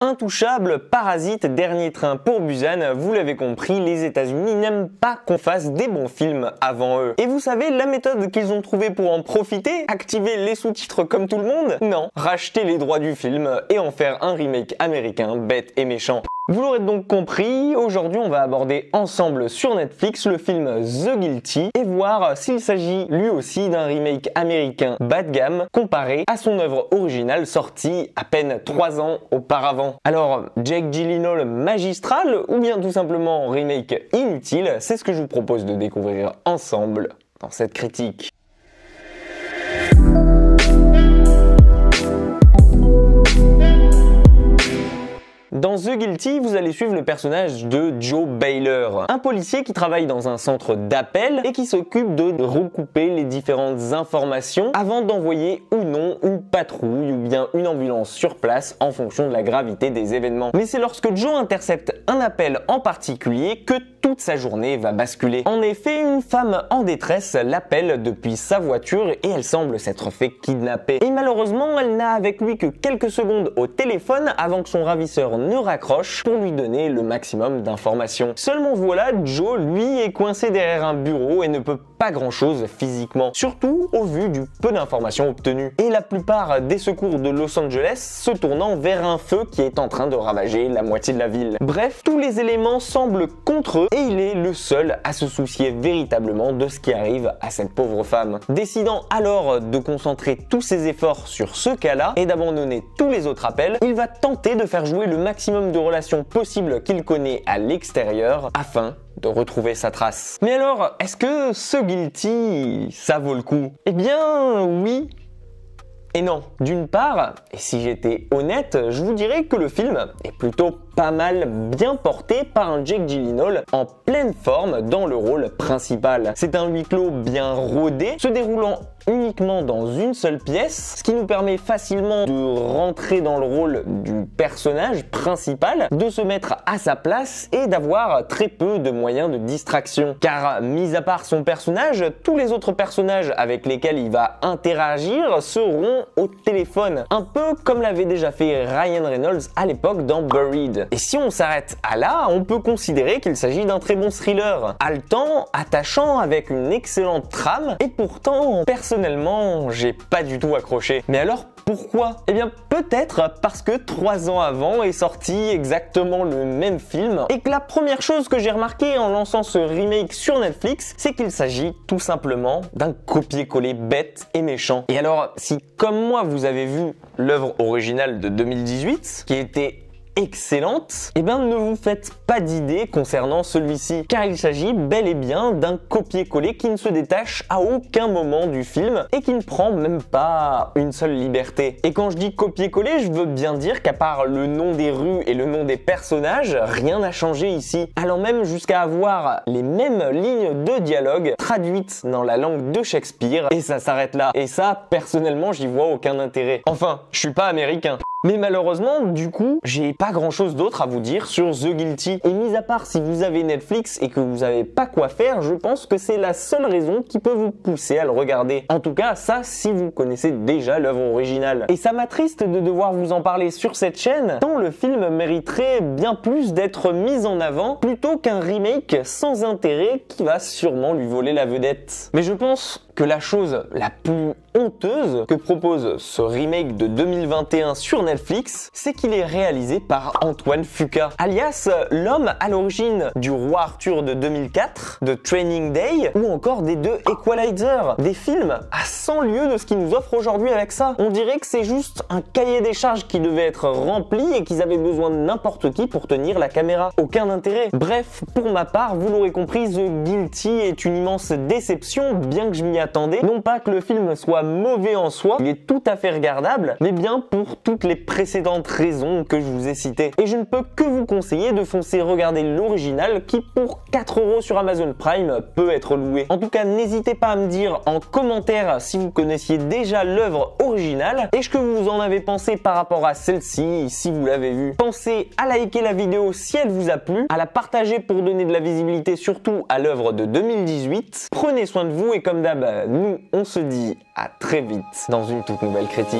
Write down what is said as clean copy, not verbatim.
Intouchable, Parasite, Dernier train pour Busan, vous l'avez compris, les États-Unis n'aiment pas qu'on fasse des bons films avant eux. Et vous savez la méthode qu'ils ont trouvée pour en profiter? Activer les sous-titres comme tout le monde? Non, racheter les droits du film et en faire un remake américain bête et méchant. Vous l'aurez donc compris, aujourd'hui on va aborder ensemble sur Netflix le film The Guilty et voir s'il s'agit lui aussi d'un remake américain bas de gamme comparé à son œuvre originale sortie à peine 3 ans auparavant. Alors, Jake Gyllenhaal magistral ou bien tout simplement remake inutile, c'est ce que je vous propose de découvrir ensemble dans cette critique. Dans The Guilty, vous allez suivre le personnage de Joe Baylor, un policier qui travaille dans un centre d'appel et qui s'occupe de recouper les différentes informations avant d'envoyer ou non une patrouille ou bien une ambulance sur place en fonction de la gravité des événements. Mais c'est lorsque Joe intercepte un appel en particulier que toute sa journée va basculer. En effet, une femme en détresse l'appelle depuis sa voiture et elle semble s'être fait kidnapper. Et malheureusement, elle n'a avec lui que quelques secondes au téléphone avant que son ravisseur ne raccroche pour lui donner le maximum d'informations. Seulement voilà, Joe, lui, est coincé derrière un bureau et ne peut pas grand-chose physiquement, surtout au vu du peu d'informations obtenues. Et la plupart des secours de Los Angeles se tournant vers un feu qui est en train de ravager la moitié de la ville. Bref, tous les éléments semblent contre eux et il est le seul à se soucier véritablement de ce qui arrive à cette pauvre femme. Décidant alors de concentrer tous ses efforts sur ce cas-là et d'abandonner tous les autres appels, il va tenter de faire jouer le maximum de relations possibles qu'il connaît à l'extérieur afin de retrouver sa trace. Mais alors, est-ce que ce Guilty, ça vaut le coup? Eh bien, oui et non. D'une part, et si j'étais honnête, je vous dirais que le film est plutôt pas mal bien porté par un Jake Gyllenhaal en pleine forme dans le rôle principal. C'est un huis clos bien rodé, se déroulant uniquement dans une seule pièce, ce qui nous permet facilement de rentrer dans le rôle du personnage principal, de se mettre à sa place et d'avoir très peu de moyens de distraction. Car, mis à part son personnage, tous les autres personnages avec lesquels il va interagir seront au téléphone. Un peu comme l'avait déjà fait Ryan Reynolds à l'époque dans Buried. Et si on s'arrête à là, on peut considérer qu'il s'agit d'un très bon thriller, haletant, attachant, avec une excellente trame, et pourtant, personnellement, j'ai pas du tout accroché. Mais alors, pourquoi? Eh bien, peut-être parce que 3 ans avant est sorti exactement le même film, et que la première chose que j'ai remarqué en lançant ce remake sur Netflix, c'est qu'il s'agit tout simplement d'un copier-coller bête et méchant. Et alors, si comme moi vous avez vu l'œuvre originale de 2018, qui était excellente, eh bien ne vous faites pas d'idée concernant celui-ci, car il s'agit bel et bien d'un copier-coller qui ne se détache à aucun moment du film et qui ne prend même pas une seule liberté. Et quand je dis copier-coller, je veux bien dire qu'à part le nom des rues et le nom des personnages, rien n'a changé ici, allant même jusqu'à avoir les mêmes lignes de dialogue traduites dans la langue de Shakespeare, et ça s'arrête là. Et ça, personnellement, j'y vois aucun intérêt. Enfin, je suis pas américain. Mais malheureusement, du coup, j'ai pas grand chose d'autre à vous dire sur The Guilty. Et mis à part si vous avez Netflix et que vous avez pas quoi faire, je pense que c'est la seule raison qui peut vous pousser à le regarder. En tout cas, ça si vous connaissez déjà l'œuvre originale. Et ça m'attriste de devoir vous en parler sur cette chaîne, tant le film mériterait bien plus d'être mis en avant plutôt qu'un remake sans intérêt qui va sûrement lui voler la vedette. Mais je pense que la chose la plus honteuse que propose ce remake de 2021 sur Netflix, c'est qu'il est réalisé par Antoine Fuqua, alias l'homme à l'origine du Roi Arthur de 2004, de Training Day ou encore des 2 Equalizer, des films à 100 lieues de ce qu'ils nous offrent aujourd'hui avec ça. On dirait que c'est juste un cahier des charges qui devait être rempli et qu'ils avaient besoin de n'importe qui pour tenir la caméra. Aucun intérêt. Bref, pour ma part, vous l'aurez compris, The Guilty est une immense déception, bien que je m'y attendais. Non pas que le film soit mauvais en soi, il est tout à fait regardable, mais bien pour toutes les précédentes raisons que je vous ai citées. Et je ne peux que vous conseiller de foncer regarder l'original qui pour 4 € sur Amazon Prime peut être loué. En tout cas, n'hésitez pas à me dire en commentaire si vous connaissiez déjà l'œuvre originale et ce que vous en avez pensé par rapport à celle-ci si vous l'avez vue. Pensez à liker la vidéo si elle vous a plu, à la partager pour donner de la visibilité surtout à l'œuvre de 2018. Prenez soin de vous et comme d'hab, nous on se dit à très vite dans une toute nouvelle critique.